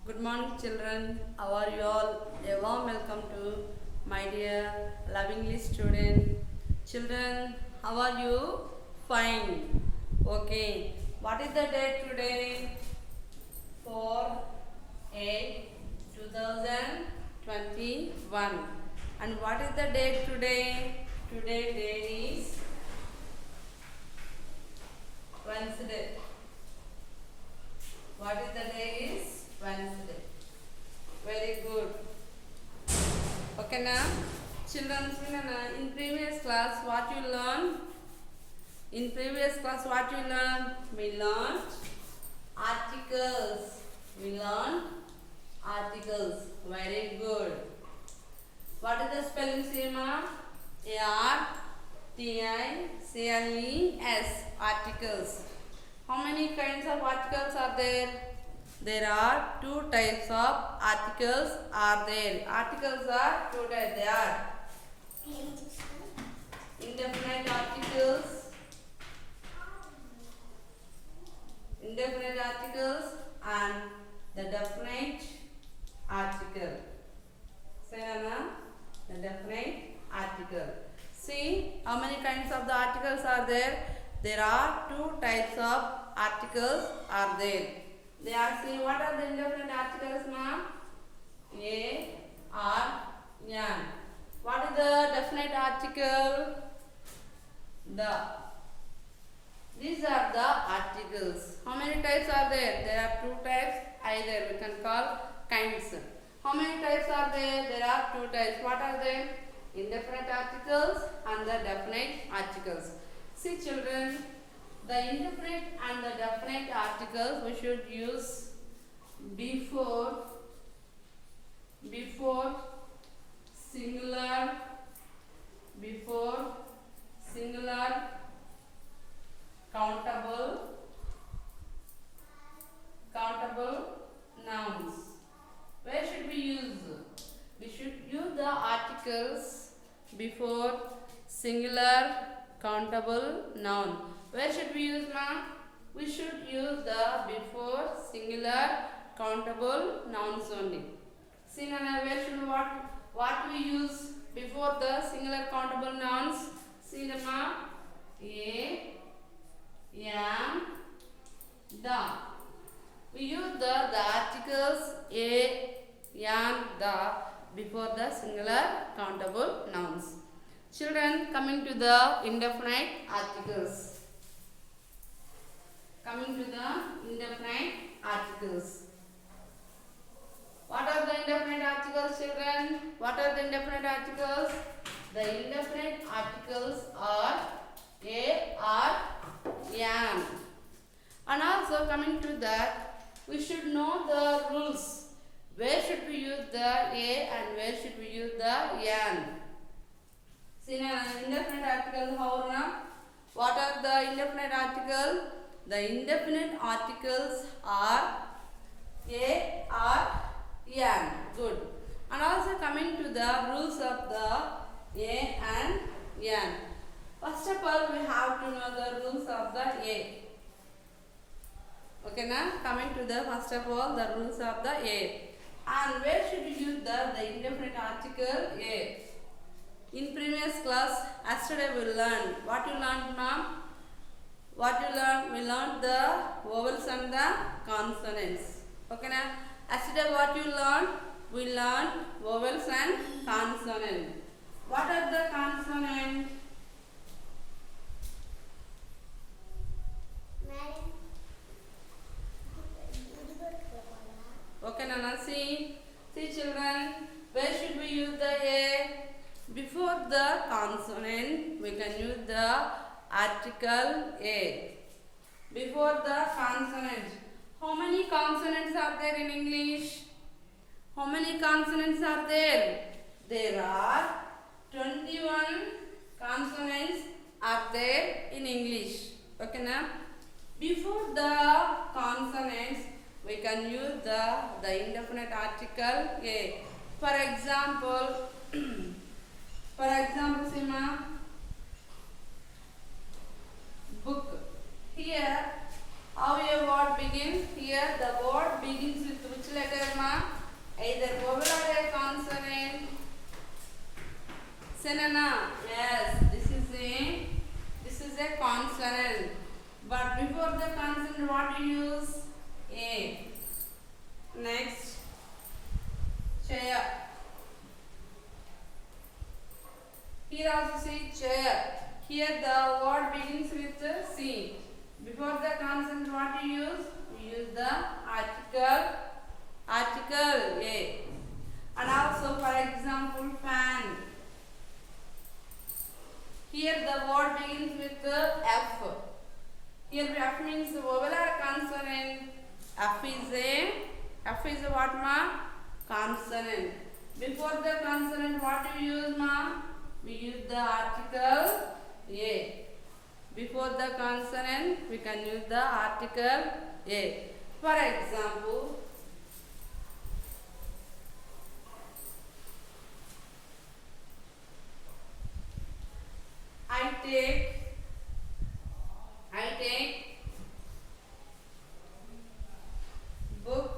Good morning, children. How are you all? A warm welcome to my dear lovingly student. Children, how are you? Fine. Okay. What is the date today? 4/8/2021. And what is the date today? Today date is Wednesday. What is the day is Wednesday. Very good. Okay now, children, in previous class what you learned? In previous class what you learned? We learned articles. Very good. What is the spelling, Seema? ARTICLES. Articles. How many kinds of articles are there? There are two types of articles are there. Articles are two types. They are indefinite articles and the definite article. Say Anna, the definite article. See how many kinds of the articles are there? There are two types of articles are there. They are saying what are the indefinite articles, ma'am? A, R, N. What is the definite article? The. These are the articles. How many types are there? There are two types. Either we can call kinds. How many types are there? There are two types. What are they? Indefinite articles and the definite articles. See children, the indefinite and the definite articles we should use before singular countable nouns. Where should we use? We should use the articles before singular countable noun. Where should we use, ma'am? We should use the before singular countable nouns only. See Nana, where should what we use before the singular countable nouns? See Nana, a, am, the. We use the articles a, am, the before the singular countable nouns. Children, coming to the indefinite articles. What are the indefinite articles, children? What are the indefinite articles? The indefinite articles are a, are, am. And also coming to that, we should know the rules. Where should we use the a and where should we use the am? See now, indefinite articles, how now? What are the indefinite articles? The indefinite articles are a, are, am. Good. And also coming to the rules of the a and am. First of all, we have to know the rules of the a. Okay, now coming to the first of all the rules of the a. And where should we use the indefinite article a? In previous class, yesterday we learned. What you learned, ma'am? What you learned? We learned the vowels and the consonants. Okay, now yesterday what you learned? We learned vowels and consonants. What are the consonants? Okay, Nana, see children, where should we use the a? Before the consonant, we can use the article a. Before the consonant. How many consonants are there in English? How many consonants are there? There are 21 consonants are there in English. Okay, now before the consonants, we can use the indefinite article a. For example, Sima, book. Here, how a word begins? Here, the word begins with which letter, ma? either vowel or a consonant. Senana, yes, this is a consonant. But before the consonant, what do you use? A. Next, chair. Here also see chair. Here the word begins with C. Before the consonant, what do you use? We use the article A. And also, for example, fan. Here the word begins with F. Here F means vowel or consonant. F is a what, ma? Consonant. Before the consonant, what do we use, ma? We use the article A. Before the consonant, we can use the article A. For example, I take book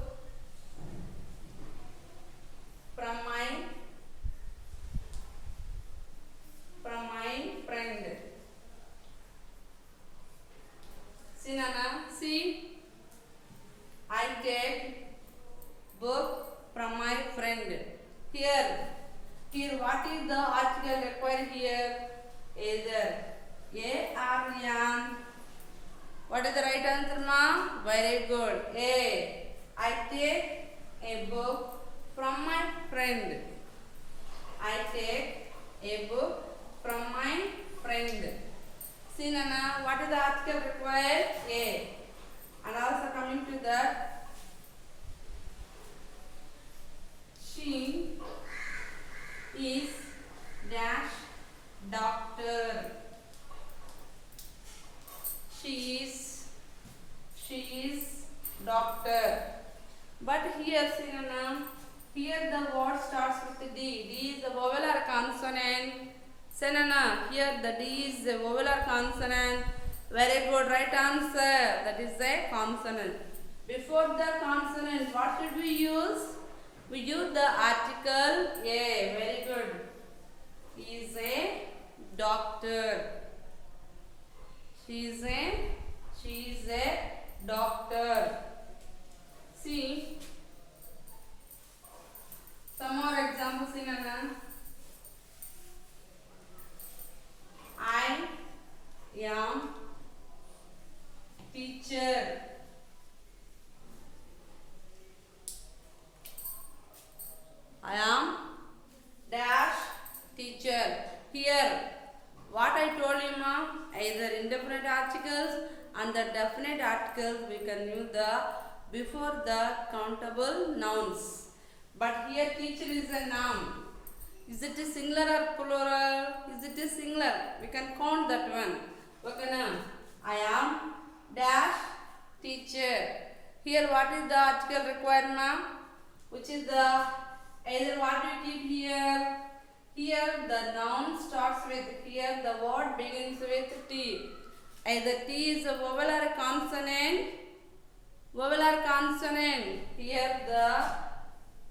from my friend. See, Nana, see, I take book from my friend. Here what is the article required here? Either A or an. What is the right answer, ma? Very good. A. I take a book from my friend. I take a book from my friend. See, Nana, what is the article required? A. And also coming to that, she is dash doctor. She is doctor. But here, see, Nana, here the word starts with D. D is the vowel or consonant. Senana, here the D is the vowel or consonant. Very good, right answer. That is a consonant. Before the consonant, what should we use? We use the article A. Very good. He is a doctor. She is a doctor. See, some more examples in Anna. I am teacher. I am dash teacher. Here, what I told you, ma, either indefinite articles and the definite articles we can use the before the countable nouns. But here teacher is a noun. Is it a singular or plural? Is it a singular? We can count that one. Okay, now I am dash teacher. Here what is the article required, ma'am? Which is the either what we keep here. Here the noun starts with, here the word begins with T. Either T is a vowel or a consonant. Vowel or consonant. Here the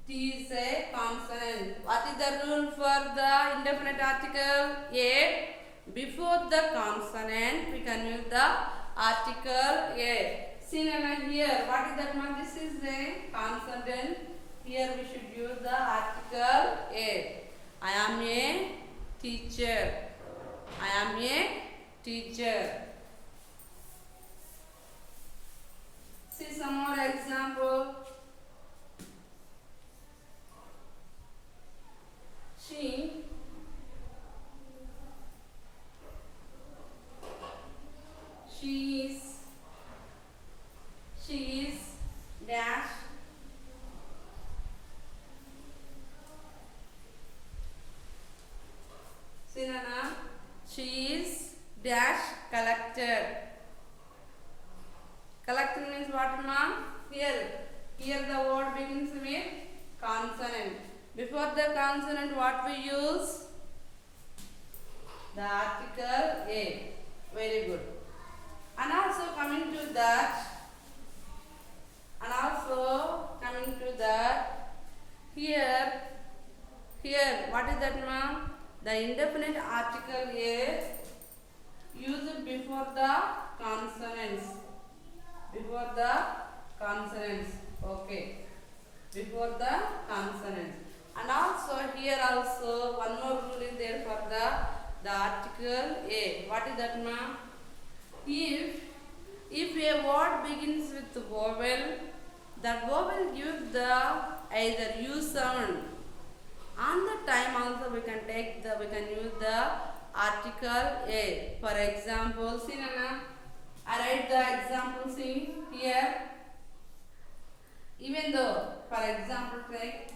T is a consonant. What is the rule for the indefinite article? A. Before the consonant, we can use the article A. See, Nana, here, what is that one? This is a consonant. Here we should use the article A. I am a teacher. I am a teacher. See some more example. She is dash Sinana, she is dash collector. Collector means what, ma? Here the word begins with consonant. Before the consonant, what we use? The article A. Very good. And also coming to that, Here, what is that, ma'am? The indefinite article A used before the consonants. Before the consonants. Okay. Before the consonants. And also here also one more rule is there for the article A. What is that, ma'am? If a word begins with vowel, that vowel gives the either U sound. On the time also we can use the article A. For example, see Nana, I write the example see here. Even though, for example, take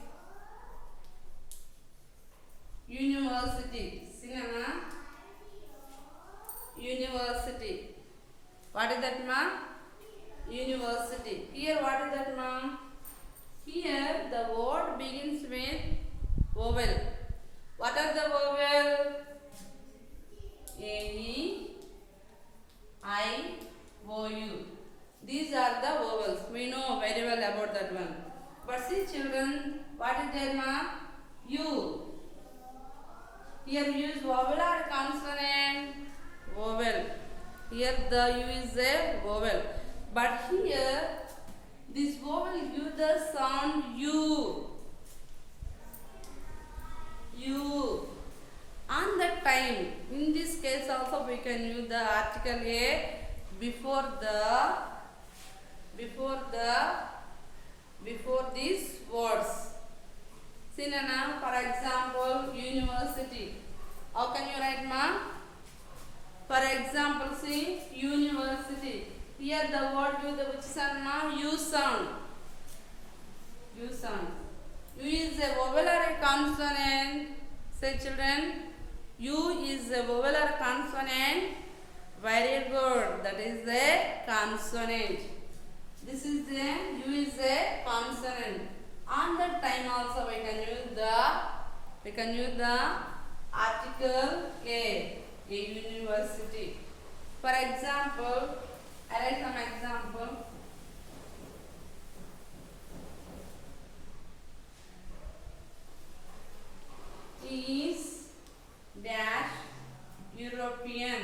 university. See Nana, university. What is that, ma'am? University. Here what is that, ma'am? Here the word begins with vowel. What are the vowel? A, E, I, O, U. These are the vowels. We know very well about that one. But see children, what is there, ma'am? U. Here we use vowel or consonant? Vowel. Here the U is a vowel. But here this vowel gives the sound U. U. On the time, in this case also we can use the article A before these words. See Nana, for example, university. How can you write, ma'am? For example, see university. Here the word gives the which sound, ma'am? U sound. U sound. U is a vowel or a consonant? Say children, U is a vowel or consonant? Very good. That is a consonant. This is the U is a consonant. On that time also we can use the article A university. For example, I write some example. He is dash European.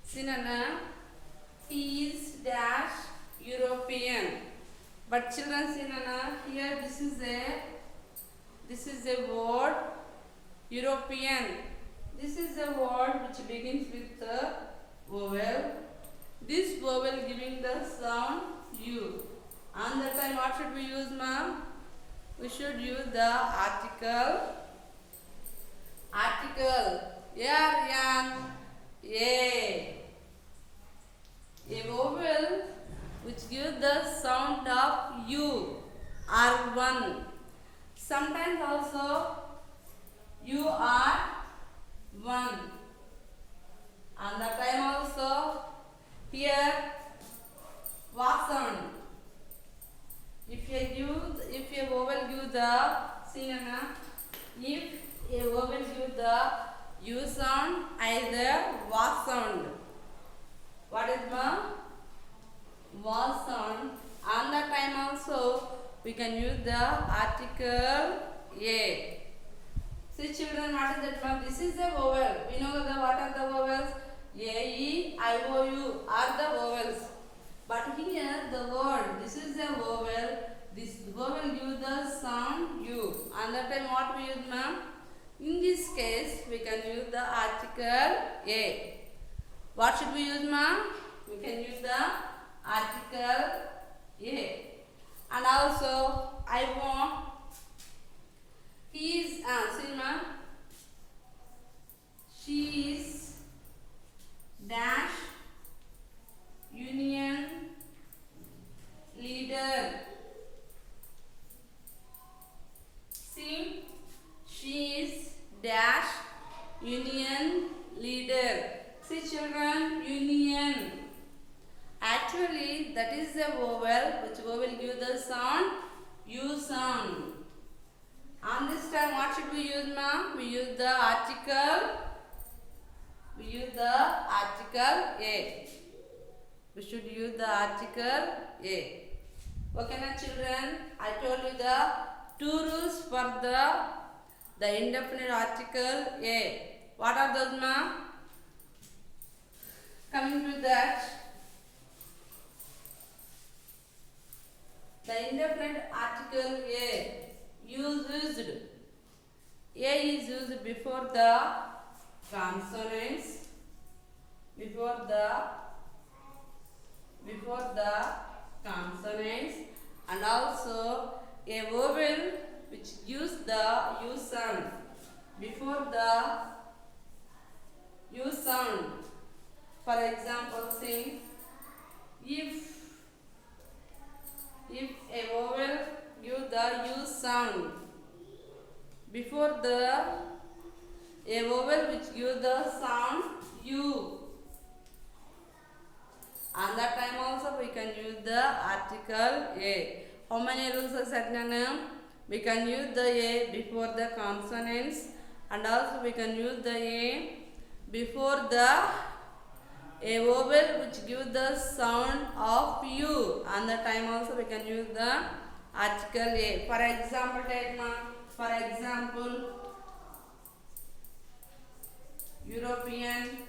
Sinana, he is dash European. But children, Sinana, here this is a word European. This is a word which begins with the vowel. This vowel giving the sound U. On the time what should we use, ma'am? We should use the article. Aryan. A. A vowel which gives the sound of U. R1. Sometimes also U are 1. On the time also here was sound. If a vowel gives the if a vowel gives the U sound, either was sound. What is the was sound? On the time also we can use the article A. See children, what is that one? This is a vowel. We know what are the vowels? A, E, I, O, U are the vowels. But here the word, this is a vowel. This vowel gives the sound U. And that time what we use, ma'am? In this case, we can use the article A. What should we use, ma'am? We can use the article A. And also, I want he is, see ma'am, she is dash union leader. See, she is dash union leader. See children, union. Actually, that is a vowel which vowel give the sound U sound. On this time, what should we use, ma'am? We use the article. We use the article A. we should use the article A. Okay, now children, I told you the two rules for the indefinite article A. What are those, ma? Coming to that, the indefinite article A used. A is used before the consonants, before the consonants, and also a vowel which gives the U sound before the U sound. For example, think if a vowel gives the U sound before a vowel which gives the sound U, and that time also we can use the article A. How many rules are set now? We can use the A before the consonants, and also we can use the A before a vowel which gives the sound of U, and that time also we can use the article A. For example, take for example, European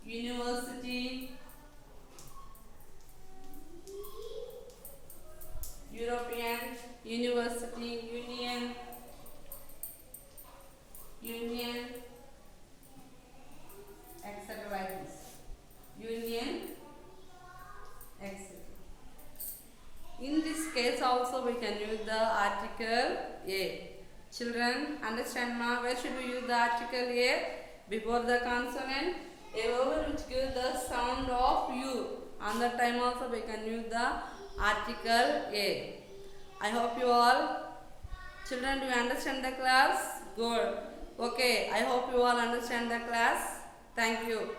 University, Union, etc. like this. Union, etc. In this case also we can use the article A. Children, understand ma? Where should we use the article A? Before the consonant, a vowel which gives the sound of U. On that time also we can use the article A. I hope you all, children, do you understand the class? Good. Okay, I hope you all understand the class. Thank you.